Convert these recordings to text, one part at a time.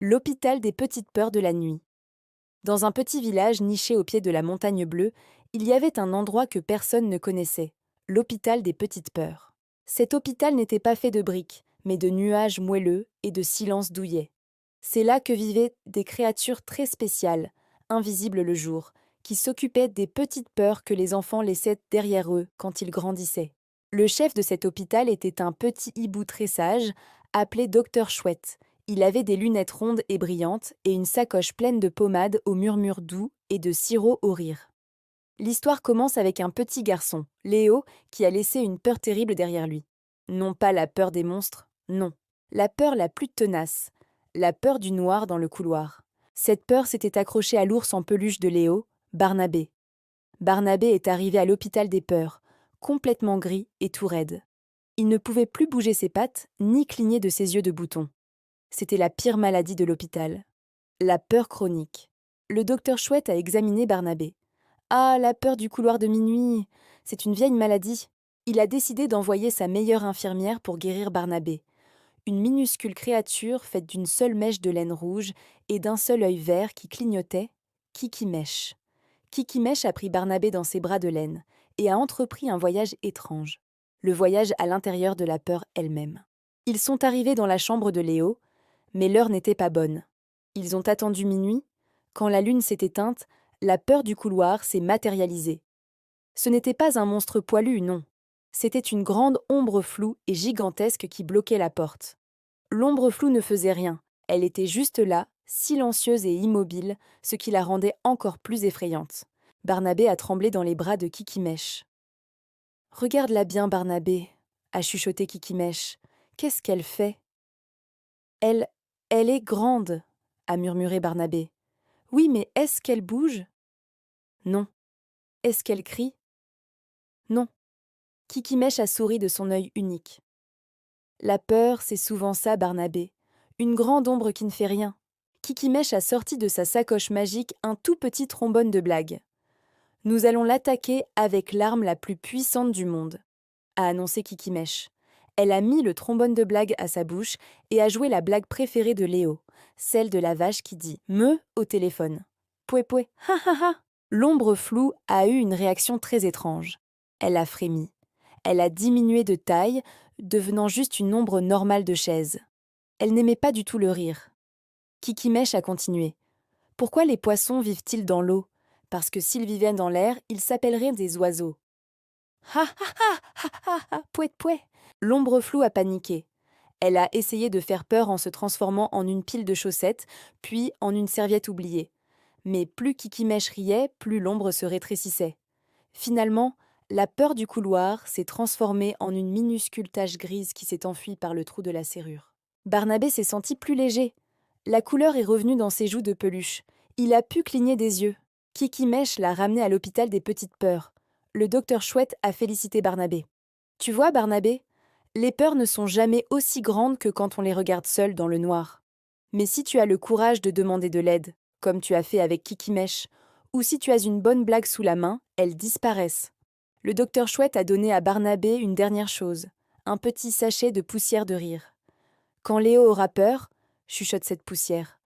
L'hôpital des petites peurs de la nuit. Dans un petit village niché au pied de la montagne bleue, il y avait un endroit que personne ne connaissait, l'hôpital des petites peurs. Cet hôpital n'était pas fait de briques, mais de nuages moelleux et de silence douillet. C'est là que vivaient des créatures très spéciales, invisibles le jour, qui s'occupaient des petites peurs que les enfants laissaient derrière eux quand ils grandissaient. Le chef de cet hôpital était un petit hibou très sage, appelé Docteur Chouette. Il avait des lunettes rondes et brillantes et une sacoche pleine de pommade au murmure doux et de sirop au rire. L'histoire commence avec un petit garçon, Léo, qui a laissé une peur terrible derrière lui. Non pas la peur des monstres, non. La peur la plus tenace, la peur du noir dans le couloir. Cette peur s'était accrochée à l'ours en peluche de Léo, Barnabé. Barnabé est arrivé à l'hôpital des peurs, complètement gris et tout raide. Il ne pouvait plus bouger ses pattes, ni cligner de ses yeux de bouton. C'était la pire maladie de l'hôpital. La peur chronique. Le docteur Chouette a examiné Barnabé. Ah, la peur du couloir de minuit. C'est une vieille maladie. Il a décidé d'envoyer sa meilleure infirmière pour guérir Barnabé. Une minuscule créature faite d'une seule mèche de laine rouge et d'un seul œil vert qui clignotait, Kiki-Mèche. Kiki-Mèche a pris Barnabé dans ses bras de laine et a entrepris un voyage étrange. Le voyage à l'intérieur de la peur elle-même. Ils sont arrivés dans la chambre de Léo, mais l'heure n'était pas bonne. Ils ont attendu minuit. Quand la lune s'est éteinte, la peur du couloir s'est matérialisée. Ce n'était pas un monstre poilu, non. C'était une grande ombre floue et gigantesque qui bloquait la porte. L'ombre floue ne faisait rien. Elle était juste là, silencieuse et immobile, ce qui la rendait encore plus effrayante. Barnabé a tremblé dans les bras de Kiki-Mèche. « Regarde-la bien, Barnabé, » a chuchoté Kiki-Mèche. « Qu'est-ce qu'elle fait ?»« Elle est grande, » a murmuré Barnabé. « Oui, mais est-ce qu'elle bouge ?»« Non. »« Est-ce qu'elle crie ?»« Non. » Kiki-Mèche a souri de son œil unique. « La peur, c'est souvent ça, Barnabé. Une grande ombre qui ne fait rien. » Kiki-Mèche a sorti de sa sacoche magique un tout petit trombone de blague. « Nous allons l'attaquer avec l'arme la plus puissante du monde, » a annoncé Kiki-Mèche. Elle a mis le trombone de blague à sa bouche et a joué la blague préférée de Léo, celle de la vache qui dit « me » au téléphone. « Poué poué, ha ha ha !» L'ombre floue a eu une réaction très étrange. Elle a frémi. Elle a diminué de taille, devenant juste une ombre normale de chaise. Elle n'aimait pas du tout le rire. Kiki-Mèche a continué. « Pourquoi les poissons vivent-ils dans l'eau ? Parce que s'ils vivaient dans l'air, ils s'appelleraient des oiseaux. » Ha ha ha ha ha ha, pouet pouet. L'ombre floue a paniqué. Elle a essayé de faire peur en se transformant en une pile de chaussettes, puis en une serviette oubliée. Mais plus Kiki-Mèche riait, plus l'ombre se rétrécissait. Finalement, la peur du couloir s'est transformée en une minuscule tache grise qui s'est enfuie par le trou de la serrure. Barnabé s'est senti plus léger. La couleur est revenue dans ses joues de peluche. Il a pu cligner des yeux. Kiki-Mèche l'a ramené à l'hôpital des petites peurs. Le docteur Chouette a félicité Barnabé. « Tu vois, Barnabé, les peurs ne sont jamais aussi grandes que quand on les regarde seules dans le noir. Mais si tu as le courage de demander de l'aide, comme tu as fait avec Kiki-Mèche, ou si tu as une bonne blague sous la main, elles disparaissent. » Le docteur Chouette a donné à Barnabé une dernière chose, un petit sachet de poussière de rire. « Quand Léo aura peur, » chuchote cette poussière.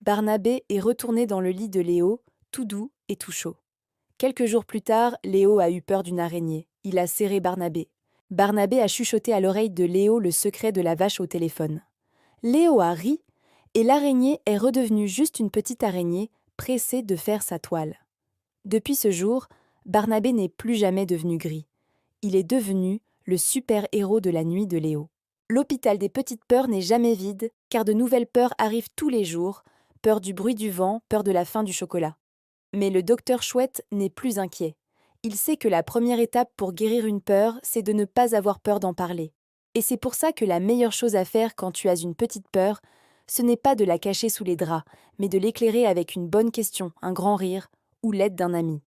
Barnabé est retourné dans le lit de Léo, tout doux et tout chaud. Quelques jours plus tard, Léo a eu peur d'une araignée. Il a serré Barnabé. Barnabé a chuchoté à l'oreille de Léo le secret de la vache au téléphone. Léo a ri, et l'araignée est redevenue juste une petite araignée, pressée de faire sa toile. Depuis ce jour, Barnabé n'est plus jamais devenu gris. Il est devenu le super-héros de la nuit de Léo. L'hôpital des petites peurs n'est jamais vide, car de nouvelles peurs arrivent tous les jours. Peur du bruit du vent, peur de la fin du chocolat. Mais le docteur Chouette n'est plus inquiet. Il sait que la première étape pour guérir une peur, c'est de ne pas avoir peur d'en parler. Et c'est pour ça que la meilleure chose à faire quand tu as une petite peur, ce n'est pas de la cacher sous les draps, mais de l'éclairer avec une bonne question, un grand rire ou l'aide d'un ami.